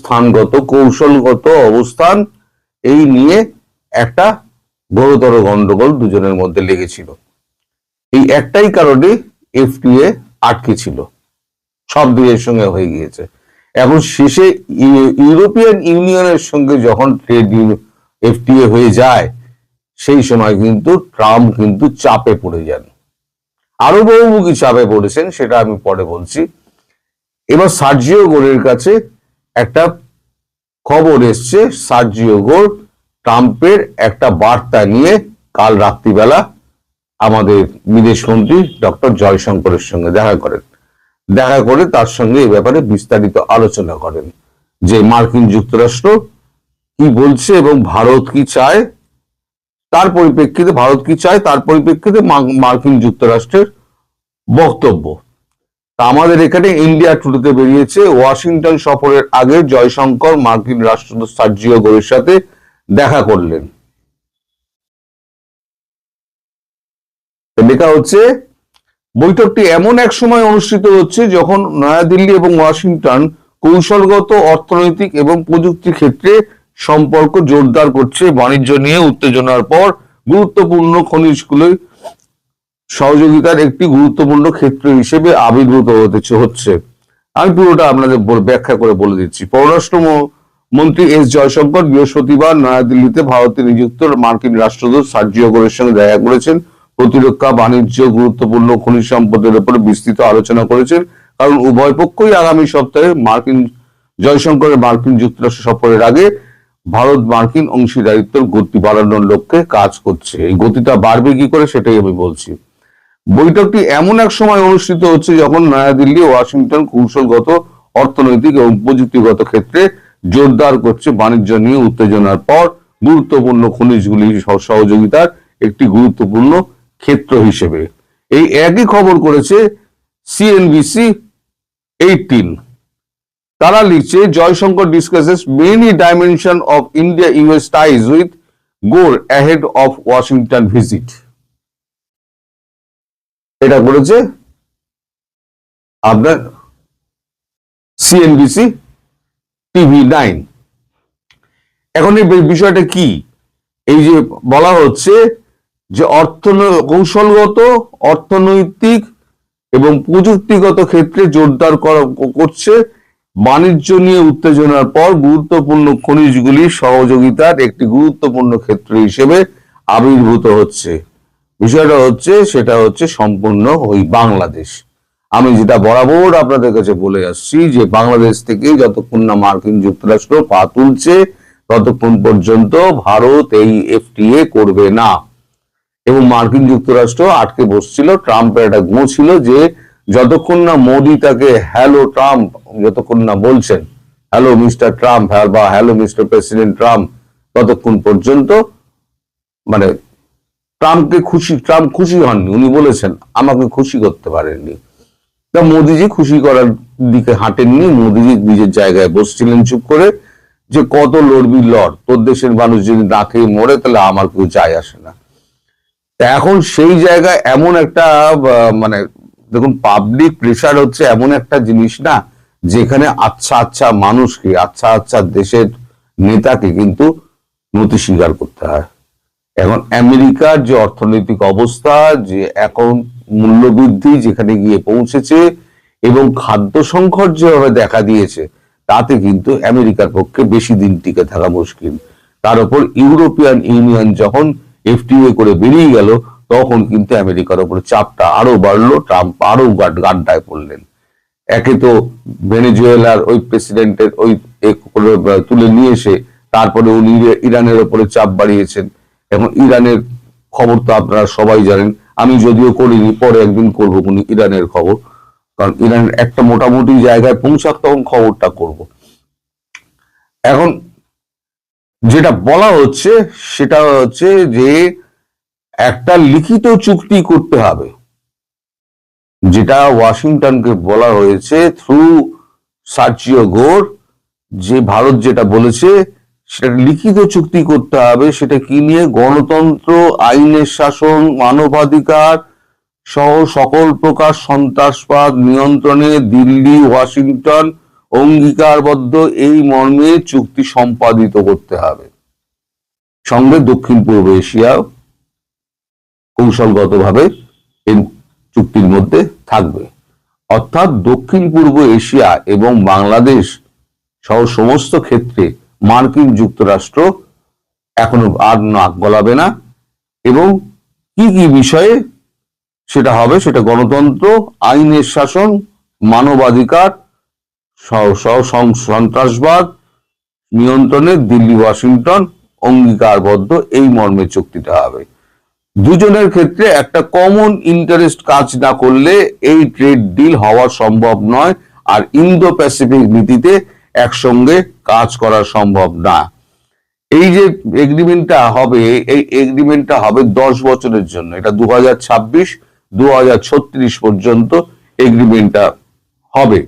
অবস্থানগত কৌশলগত অবস্থান এই নিয়ে একটা বড়তর গন্ডগোল দুজনের মধ্যে লেগেছিল। এই একটাই কারণে এফটিএ আটকে ছিল, সব দেশের সঙ্গে হয়ে গিয়েছে। এখন শেষে ইউরোপিয়ান ইউনিয়নের সঙ্গে যখন ট্রেড এফটিএ হয়ে যায়, সেই সময় কিন্তু ট্রাম্প কিন্তু চাপে পড়ে যান, আরো বহুমুখী চাপে পড়েছেন, সেটা আমি পরে বলছি। এবার সার্জিও গোরের কাছে একটা খবর এসছে, সার্জিও গোর ট্রাম্পের একটা বার্তা নিয়ে কাল রাত্রিবেলা আমাদের বিদেশমন্ত্রী ডক্টর জয়শঙ্করের সঙ্গে দেখা করে তার সঙ্গে এই ব্যাপারে বিস্তারিত আলোচনা করেন যে মার্কিন যুক্তরাষ্ট্র কি বলছে এবং ভারত কি চায়, তার পরিপ্রেক্ষিতে মার্কিন যুক্তরাষ্ট্রের বক্তব্য। আমাদের এখানে ইন্ডিয়া টুডেতে বেরিয়েছে, ওয়াশিংটন সফরের আগে জয়শঙ্কর মার্কিন রাষ্ট্রদূত সার্জিও গোরের সাথে দেখা করলেন। লেখা হচ্ছে, বৈঠকটি এমন এক সময় অনুষ্ঠিত হচ্ছে যখন নয়াদিল্লি এবং ওয়াশিংটন কৌশলগত, অর্থনৈতিক এবং প্রযুক্তি ক্ষেত্রে সম্পর্ক জোরদার করছে। বাণিজ্য নিয়ে উত্তেজনার পর গুরুত্বপূর্ণ খনিজগুলো সহযোগিতার একটি গুরুত্বপূর্ণ ক্ষেত্র হিসেবে আবির্ভূত হচ্ছে। আমি পুরোটা আপনাদের ব্যাখ্যা করে বলে দিচ্ছি। পররাষ্ট্র মন্ত্রী এস জয়শঙ্কর বৃহস্পতিবার নয়াদিল্লিতে ভারতে নিযুক্ত মার্কিন রাষ্ট্রদূত সার্জিও গোরের সঙ্গে দেখা করেছেন। প্রতিরক্ষা, বাণিজ্য, গুরুত্বপূর্ণ খনিজ সম্পদের উপরে বিস্তৃত আলোচনা করেছেন, কারণ উভয় পক্ষই আগামী সপ্তাহে জয়শঙ্করের মার্কিন যুক্তরাষ্ট্র সফরের আগে ভারত মার্কিন অংশীদারিত্বের গতি বাড়ানোর লক্ষ্যে কাজ করছে। এই গতিটা বাড়বে কি করে সেটাই আমি বলছি। বৈঠকটি এমন এক সময় অনুষ্ঠিত হচ্ছে যখন নয়াদিল্লি ও ওয়াশিংটন কৌশলগত, অর্থনৈতিক এবং প্রযুক্তিগত ক্ষেত্রে জোরদার করছে। বাণিজ্য নিয়ে উত্তেজনার পর গুরুত্বপূর্ণ খনিজগুলি সহযোগিতার একটি গুরুত্বপূর্ণ ক্ষেত্র হিসেবে। এই একই খবর করেছে CNBC 18। তারা লিখছে, Jaishankar discusses many dimension of India US ties with গোর অ্যাহেড অফ ওয়াশিংটন ভিজিট। এটা করেছে আপনার CNBC TV9। এখন এই বিষয়টা কি, এই যে বলা হচ্ছে যে কৌশলগত, অর্থনৈতিক এবং প্রযুক্তিগত ক্ষেত্রে জোরদার করছে। বাণিজ্য নিয়ে উত্তেজনার পর গুরুত্বপূর্ণ খনিজগুলি সহযোগিতার একটি গুরুত্বপূর্ণ ক্ষেত্র হিসেবে আবির্ভূত হচ্ছে। বিষয়টা হচ্ছে, সেটা হচ্ছে সম্পূর্ণ ওই বাংলাদেশ। আমি যেটা বরাবর আপনাদের কাছে বলে আসছি যে বাংলাদেশ থেকে যতক্ষণ না মার্কিন যুক্তরাষ্ট্র পা তুলছে ততক্ষণ পর্যন্ত ভারত এই এফটিএ করবে না। এবং মার্কিন যুক্তরাষ্ট্র আটকে বসছিল। ট্রাম্পের একটা গুঁ ছিল যে যতক্ষণ না মোদি তাকে হ্যালো ট্রাম্প যতক্ষণ না বলছেন, হ্যালো মিস্টার ট্রাম্প বা হ্যালো মিস্টার প্রেসিডেন্ট ট্রাম্প, ততক্ষণ পর্যন্ত মানে ট্রাম্প খুশি হননি। উনি বলেছেন আমাকে খুশি করতে পারেননি। তা মোদিজি খুশি করার দিকে হাঁটেননি। মোদিজি নিজের জায়গায় বসছিলেন চুপ করে, যে কত লড়বি লড়, তোর দেশের মানুষ যদি না খেয়ে মরে তাহলে আমার কেউ যায় আসে না। এখন সেই জায়গায় এমন একটা মানে দেখুন, পাবলিক প্রেশার হচ্ছে এমন একটা জিনিস না যেখানে আচ্ছা মানুষকে, আচ্ছা দেশের নেতাকে কিন্তু নতি স্বীকার করতে হয়। এখন আমেরিকার যে অর্থনৈতিক অবস্থা, যে এখন মূল্যবৃদ্ধি যেখানে গিয়ে পৌঁছেছে এবং খাদ্য সংকট যেভাবে দেখা দিয়েছে, তাতে কিন্তু আমেরিকার পক্ষে বেশি দিন টিকে থাকা মুশকিল। তার উপর ইউরোপিয়ান ইউনিয়ন যখন এফটিএ করে বেরিয়ে গেল, তখন কিন্তু আমেরিকার উপর চাপটা আরো বাড়লো। ট্রাম্প আরো গাড্ডায় পড়লেন। একে তো ভেনেজুয়েলার ওই প্রেসিডেন্টের ওই তুলে নিয়ে এসে তারপরে উনি ইরানের উপরে চাপ বাড়িয়েছেন। এখন ইরানের খবর তো আপনারা সবাই জানেন, আমি যদিও করিনি, পরে একদিন করবো উনি ইরানের খবর, কারণ ইরানের একটা মোটামুটি জায়গায় পৌঁছাক তখন খবরটা করব। এখন যেটা বলা হচ্ছে সেটা হচ্ছে যে একটা লিখিত চুক্তি করতে হবে, যেটা ওয়াশিংটনকে বলা হয়েছে থ্রু সার্জিও গোর, যে ভারত যেটা বলেছে সেটা লিখিত চুক্তি করতে হবে। সেটা কি নিয়ে? গণতন্ত্র, আইনের শাসন, মানবাধিকার সহ সকল প্রকার সন্ত্রাসবাদ নিয়ন্ত্রণে দিল্লি, ওয়াশিংটন অঙ্গীকারবদ্ধ এই মর্মে চুক্তি সম্পাদিত করতে হবে। সঙ্গে দক্ষিণ পূর্ব এশিয়া কৌশলগতভাবে এই চুক্তির মধ্যে থাকবে। অর্থাৎ দক্ষিণ পূর্ব এশিয়া এবং বাংলাদেশ সহ সমস্ত ক্ষেত্রে মার্কিন যুক্তরাষ্ট্র এখনো আর নাক গলাবে না, এবং কি কি বিষয়ে সেটা হবে, সেটা গণতন্ত্র, আইনের শাসন, মানবাধিকার, সন্ত্রাসবাদ নিয়ন্ত্রণে দিল্লি ওয়াশিংটন অঙ্গীকারবদ্ধ এই মর্মে চুক্তিটা হবে। দুজনের ক্ষেত্রে একটা কমন ইন্টারেস্ট কাজ না করলে এই ট্রেড ডিল হওয়া সম্ভব নয়, আর ইন্দো প্যাসিফিক নীতিতে একসঙ্গে কাজ করা সম্ভব না। এই যে এগ্রিমেন্টটা হবে, এই এগ্রিমেন্টটা হবে 10 বছরের জন্য। এটা 2026-2036 পর্যন্ত এগ্রিমেন্টটা হবে।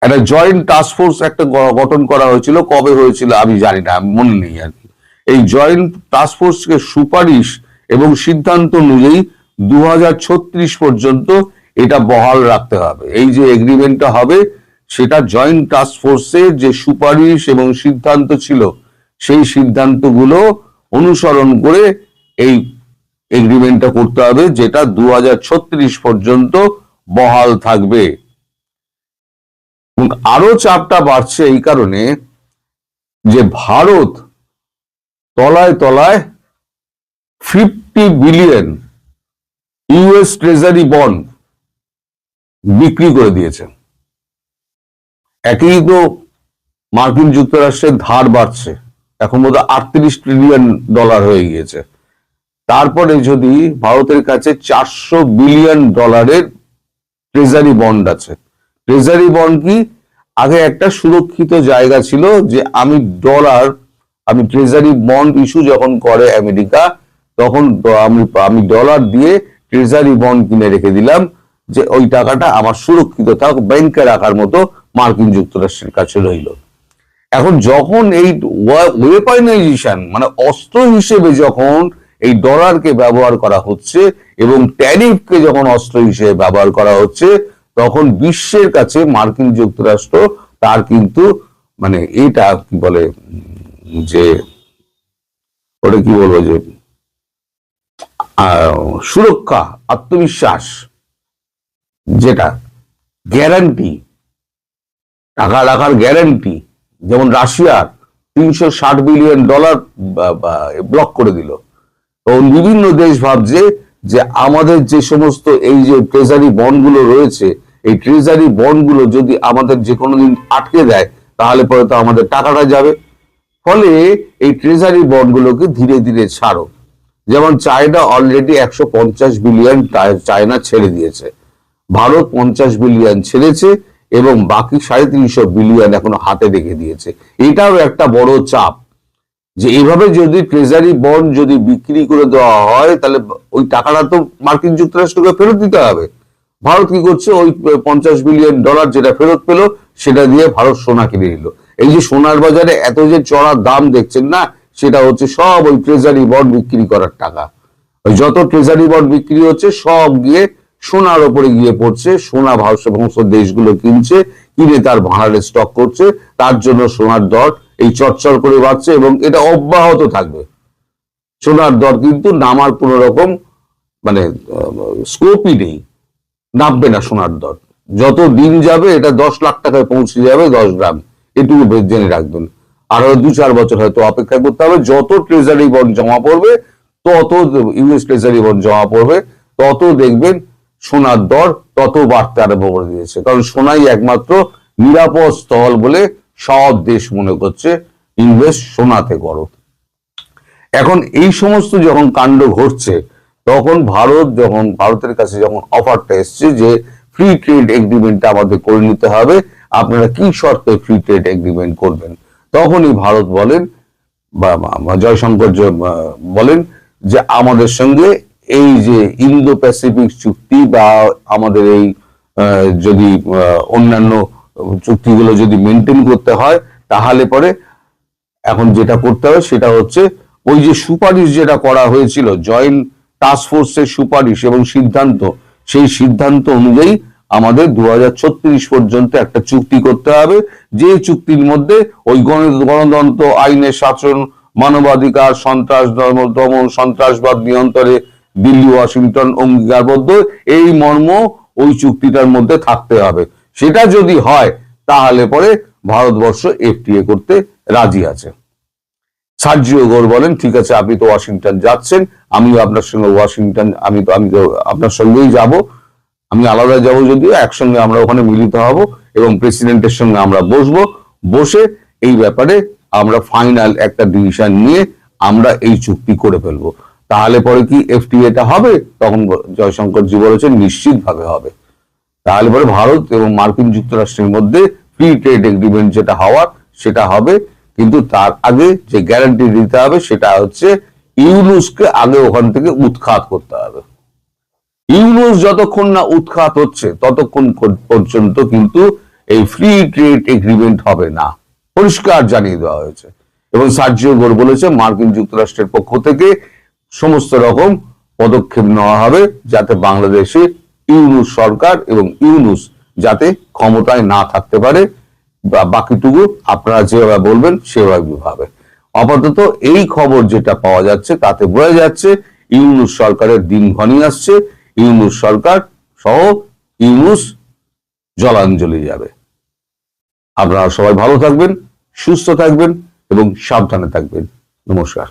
একটা জয়েন্ট টাস্কফোর্স একটা গঠন করা হয়েছিল, কবে হয়েছিল আমি জানি না, মনে নেই আর কি। এই জয়েন্ট টাস্কফোর্সকে সুপারিশ এবং সিদ্ধান্ত অনুযায়ী 2036 পর্যন্ত এটা বহাল রাখতে হবে। এই যে এগ্রিমেন্টটা হবে সেটা জয়েন্ট টাস্কফোর্সের যে সুপারিশ এবং সিদ্ধান্ত ছিল, সেই সিদ্ধান্তগুলো অনুসরণ করে এই এগ্রিমেন্টটা করতে হবে, যেটা 2036 পর্যন্ত বহাল থাকবে। এবং আরো চাপটা বাড়ছে এই কারণে যে ভারত তলায় তলায় 50 বিলিয়ন ইউএস ট্রেজারি বন্ড বিক্রি করে দিয়েছে। একই তো মার্কিন যুক্তরাষ্ট্রের ধার বাড়ছে, এখন বোধহয় $38 ট্রিলিয়ন হয়ে গিয়েছে। তারপরে যদি ভারতের কাছে $400 বিলিয়ন ট্রেজারি বন্ড আছে। ট্রেজারি বন্ড কি? আগে একটা সুরক্ষিত জায়গা ছিল যে আমি ট্রেজারি বন্ড ইস্যু যখন করে আমেরিকা, তখন আমি ডলার দিয়ে ট্রেজারি বন্ড কিনে রেখে দিলাম, যে ওই টাকাটা আমার সুরক্ষিত থাক, ব্যাংকে রাখার মতো মার্কিন যুক্তরাষ্ট্রের কাছে রইল। এখন যখন এই ওয়েপনাইজেশন মানে অস্ত্র হিসেবে যখন এই ডলারকে ব্যবহার করা হচ্ছে এবং ট্যারিফকে যখন অস্ত্র হিসেবে ব্যবহার করা হচ্ছে, তখন বিশ্বের কাছে মার্কিন যুক্তরাষ্ট্র তার কিন্তু মানে এটা কি বলে যে ওটা কি বলবো যে সুরক্ষা, আত্মবিশ্বাস, যেটা গ্যারান্টি, টাকা রাখার গ্যারান্টি, যেমন রাশিয়ার $360 বিলিয়ন ব্লক করে দিল। তো বিভিন্ন দেশ ভাবছে যে আমাদের যে সমস্ত এই যে ট্রেজারি বন্ডগুলো রয়েছে, এই ট্রেজারি বন্ডগুলো যদি আমাদের যে কোনো দিন আটকে দেয়, তাহলে পরে তো আমাদের টাকাটা যাবে। ফলে এই ট্রেজারি বন্ডগুলোকে ধীরে ধীরে ছাড়ো। যেমন চায়না অলরেডি 150 বিলিয়ন চায়না ছেড়ে দিয়েছে, ভারত 50 বিলিয়ন ছেড়েছে, এবং বাকি 350 বিলিয়ন এখনো হাতে রেখে দিয়েছে। এটাও একটা বড় চাপ যে এইভাবে যদি ট্রেজারি বন্ড যদি বিক্রি করে দেওয়া হয়, তাহলে ওই টাকাটা তো মার্কিন যুক্তরাষ্ট্রকে ফেরত দিতে হবে। ভারত কি করছে? ওই $50 বিলিয়ন যেটা ফেরত পেল, সেটা দিয়ে ভারত সোনা কিনে নিল। এই যে সোনার বাজারে এত যে চড়া দাম দেখছেন না, সেটা হচ্ছে সব ওই ট্রেজারি বন্ড বিক্রি করার টাকা। ওই যত ট্রেজারি বন্ড বিক্রি হচ্ছে সব গিয়ে সোনার ওপরে গিয়ে পড়ছে। সোনা সমস্ত দেশগুলো কিনে তার ভাড়ারে স্টক করছে, তার জন্য সোনার দর এই চরচর করে বাড়ছে, এবং এটা অব্যাহত থাকবে। সোনার দর কিন্তু নামার কোন রকম মানে স্কোপই নেই, নামবে না সোনার দর। যত দিন যাবে এটা 10 লাখ টাকায় পৌঁছে যাবে 10 গ্রাম, এটুকু জেনে রাখবেন। আরো 2-4 বছর হয়তো অপেক্ষা করতে হবে। যত ট্রেজারি বন্ড জমা পড়বে, তত ইউএস ট্রেজারি বন্ড জমা পড়বে, তত দেখবেন সোনার দর তত বাড়তে আরম্ভ করে দিয়েছে। কারণ সোনাই একমাত্র নিরাপদ স্থল বলে সব দেশ মনে করছে, ইনভেস্ট সোনাতে করো। এখন এই সমস্ত যখন কাণ্ড ঘটছে, তখন ভারতের কাছে যখন অফারটা এসছে যে ফ্রি ট্রেড এগ্রিমেন্টটা আমাদের করে নিতে হবে, আপনারা কি শর্তে ফ্রি ট্রেড এগ্রিমেন্ট করবেন, তখনই ভারত বলেন বা জয়শঙ্কর বলেন যে আমাদের সঙ্গে এই যে ইন্দো প্যাসিফিক চুক্তি বা আমাদের এই যদি অন্যান্য চুক্তিগুলো যদি মেনটেন করতে হয়, তাহলে পরে এখন যেটা করতে হবে সেটা হচ্ছে ওই যে সুপারিশ যেটা করা হয়েছিল, জয়েন্ট টাস্ক ফোর্সের সুপারিশ এবং সিদ্ধান্ত, সেই সিদ্ধান্ত অনুযায়ী আমাদের 2036 পর্যন্ত একটা চুক্তি করতে হবে, যে চুক্তির মধ্যে ওই গণতন্ত্র, আইনের শাসন, মানবাধিকার, সন্ত্রাস দমন, সন্ত্রাসবাদ নিয়ন্ত্রণে দিল্লি ওয়াশিংটন অঙ্গীকারবদ্ধ, এই মর্ম ওই চুক্তিটার মধ্যে থাকতে হবে। সেটা যদি হয় তাহলে পরে ভারতবর্ষ এফটিএ করতে রাজি আছে। সার্জিও গোর বলেন, ঠিক আছে, আপনি তো ওয়াশিংটন যাচ্ছেন, আমিও আপনার সঙ্গে ওয়াশিংটন, আমি তো আপনার সঙ্গেই যাব, আমি আলাদা যাব যদিও, একসঙ্গে আমরা ওখানে মিলিত হব এবং প্রেসিডেন্টের সঙ্গে আমরা বসে এই ব্যাপারে আমরা ফাইনাল একটা ডিসিশন নিয়ে আমরা এই চুক্তি করে ফেলবো। তাহলে পরে কি এফটিএটা হবে? তখন জয়শঙ্কর জি বলেছেন নিশ্চিতভাবে হবে। তাহলে পরে ভারত এবং মার্কিন যুক্তরাষ্ট্রের মধ্যে ফ্রি ট্রেড এগ্রিমেন্ট যেটা হওয়ার সেটা হবে, কিন্তু তার আগে যে গ্যারান্টি দিতে হবে সেটা হচ্ছে ইউনুসকে আগে ওখান থেকে উৎখাত করতে হবে। ইউনুস যতক্ষণ না উৎখাত হচ্ছে ততক্ষণ পর্যন্ত কিন্তু এই ফ্রি ট্রেড এগ্রিমেন্ট হবে না, পরিষ্কার জানিয়ে দেওয়া হয়েছে। এবং সার্জিও গোর বলেছে মার্কিন যুক্তরাষ্ট্রের পক্ষ থেকে সমস্ত রকম পদক্ষেপ নেওয়া হবে যাতে বাংলাদেশে ইউনুস সরকার এবং ইউনুস যাতে ক্ষমতায় না থাকতে পারে, বাকিটুকু আপনারা যেভাবে বলবেন সেভাবে ভাবে। আপাতত এই খবর যেটা পাওয়া যাচ্ছে তাতে বোঝা যাচ্ছে ইউনুস সরকারের দিন ঘনিয়ে আসছে, ইউনুস সরকার সহ ইউনুস জলাঞ্জলি যাবে। আপনারা সবাই ভালো থাকবেন, সুস্থ থাকবেন এবং সাবধানে থাকবেন। নমস্কার।